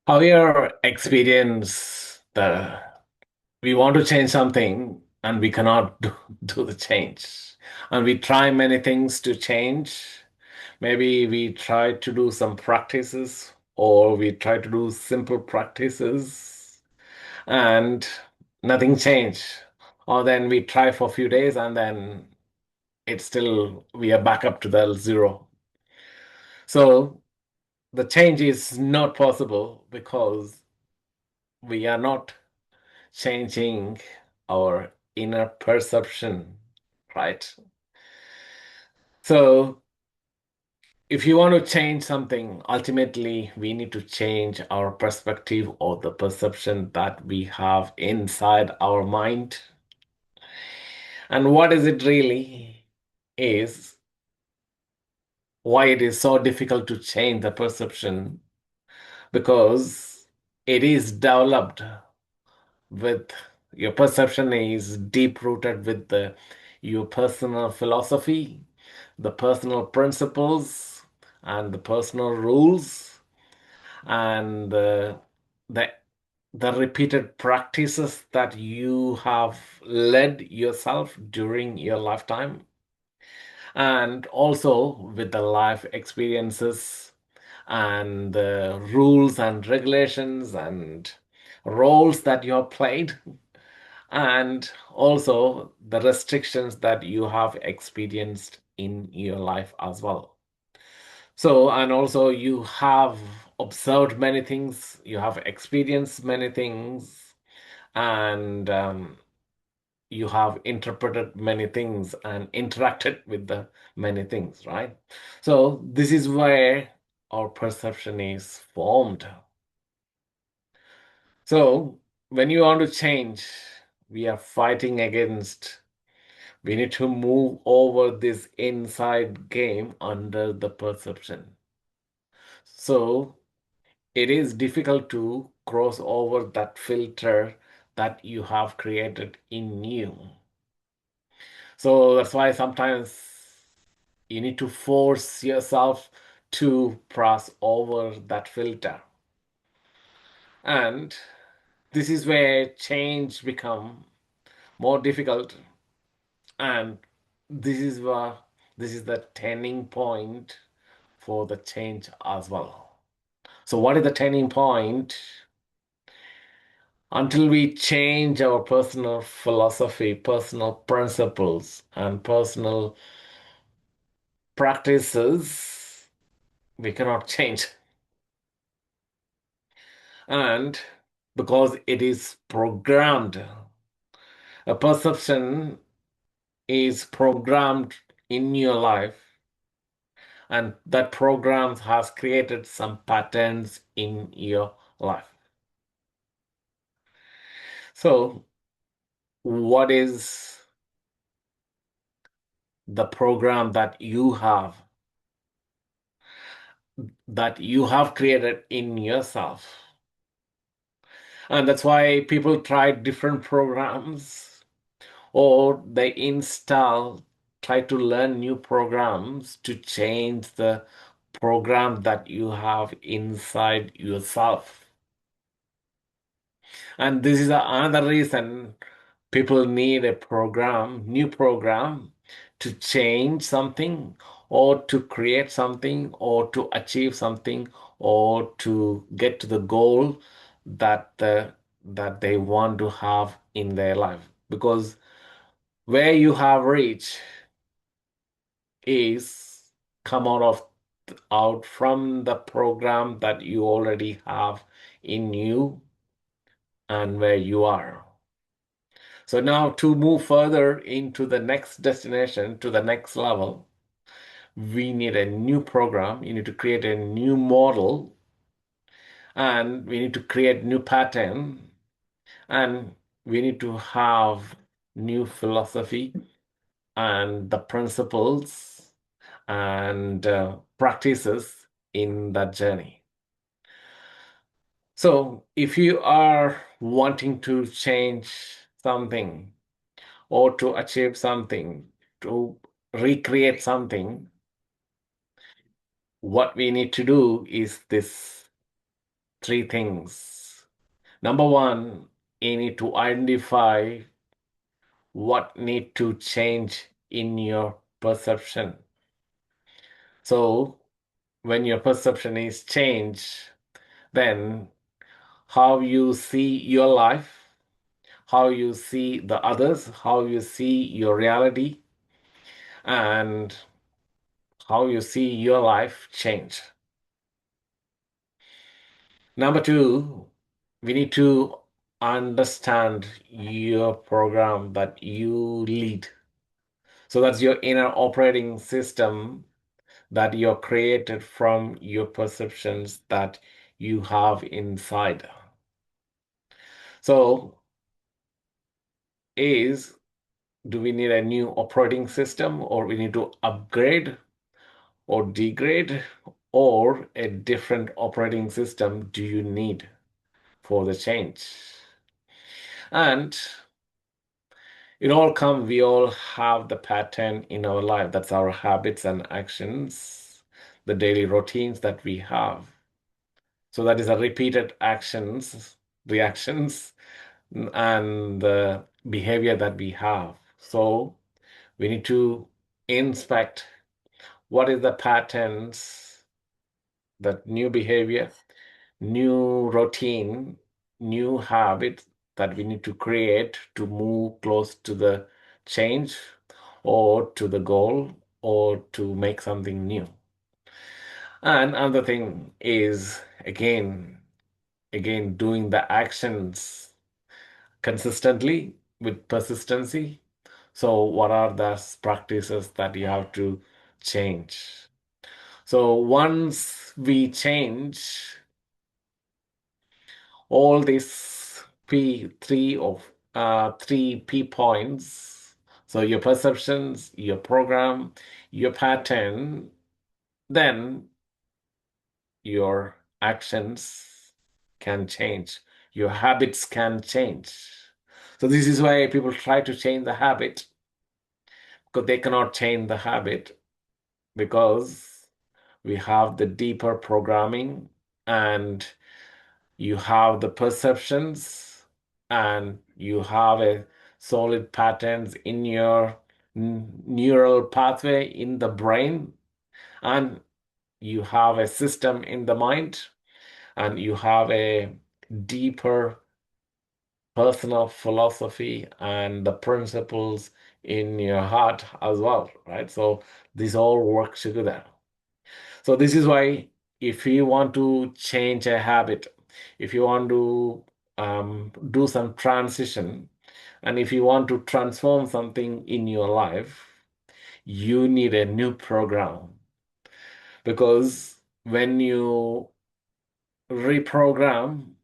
Have you ever experienced the we want to change something and we cannot do the change? And we try many things to change. Maybe we try to do some practices or we try to do simple practices and nothing changed. Or then we try for a few days and then it's still we are back up to the zero. So the change is not possible because we are not changing our inner perception, right? So, if you want to change something, ultimately we need to change our perspective or the perception that we have inside our mind. And what is it really is, why it is so difficult to change the perception, because it is developed with your perception is deep rooted with your personal philosophy, the personal principles, and the personal rules, and the the repeated practices that you have led yourself during your lifetime, and also with the life experiences and the rules and regulations and roles that you have played and also the restrictions that you have experienced in your life as well. So, and also you have observed many things, you have experienced many things, and you have interpreted many things and interacted with the many things, right? So, this is where our perception is formed. So, when you want to change, we are fighting against. We need to move over this inside game under the perception. So it is difficult to cross over that filter that you have created in you. So that's why sometimes you need to force yourself to pass over that filter. And this is where change become more difficult. And this is where this is the turning point for the change as well. So, what is the turning point? Until we change our personal philosophy, personal principles, and personal practices, we cannot change. And because it is programmed, a perception is programmed in your life, and that program has created some patterns in your life. So, what is the program that you have created in yourself? And that's why people try different programs or they try to learn new programs to change the program that you have inside yourself. And this is another reason people need a new program to change something or to create something or to achieve something or to get to the goal that they want to have in their life. Because where you have reached is come out from the program that you already have in you and where you are. So now to move further into the next destination, to the next level, we need a new program. You need to create a new model and we need to create new pattern and we need to have new philosophy and the principles and practices in that journey. So if you are wanting to change something, or to achieve something, to recreate something, what we need to do is this three things. Number one, you need to identify what need to change in your perception. So when your perception is changed, then how you see your life, how you see the others, how you see your reality, and how you see your life change. Number two, we need to understand your program that you lead. So that's your inner operating system that you're created from your perceptions that you have inside. So is do we need a new operating system, or we need to upgrade or degrade, or a different operating system do you need for the change? And we all have the pattern in our life. That's our habits and actions, the daily routines that we have. So that is a repeated actions, reactions, and the behavior that we have. So we need to inspect what is the patterns, that new behavior, new routine, new habit that we need to create to move close to the change or to the goal or to make something new. And another thing is again doing the actions consistently with persistency. So what are the practices that you have to change? So once we change all these three P points, so your perceptions, your program, your pattern, then your actions can change, your habits can change. So this is why people try to change the habit, because they cannot change the habit, because we have the deeper programming, and you have the perceptions, and you have a solid patterns in your neural pathway in the brain, and you have a system in the mind, and you have a deeper personal philosophy and the principles in your heart as well, right? So this all works together. So this is why if you want to change a habit, if you want to do some transition, and if you want to transform something in your life, you need a new program. Because when you reprogram,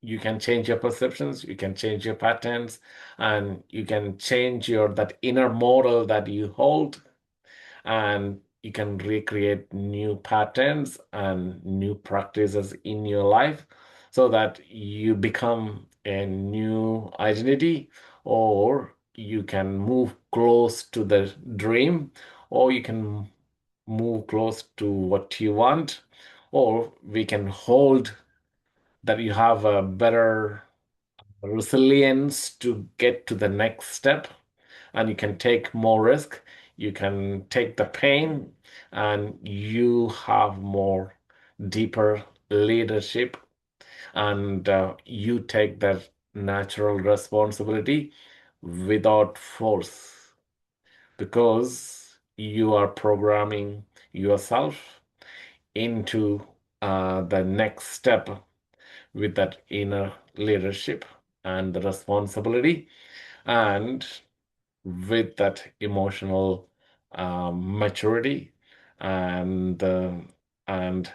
you can change your perceptions, you can change your patterns, and you can change your that inner model that you hold, and you can recreate new patterns and new practices in your life so that you become a new identity, or you can move close to the dream, or you can move close to what you want, or we can hold that you have a better resilience to get to the next step, and you can take more risk, you can take the pain, and you have more deeper leadership, and you take that natural responsibility without force, because you are programming yourself into the next step with that inner leadership and the responsibility, and with that emotional maturity, and and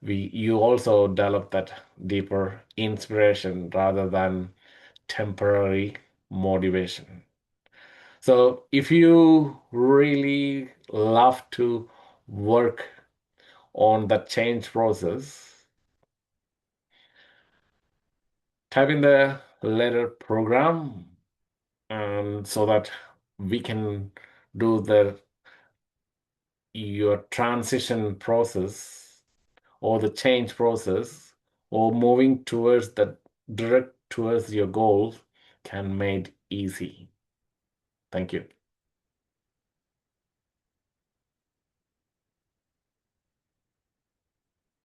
we you also develop that deeper inspiration rather than temporary motivation. So if you really love to work on the change process, type in the letter program, so that we can do the your transition process or the change process or moving towards the direct towards your goal can made easy. Thank you.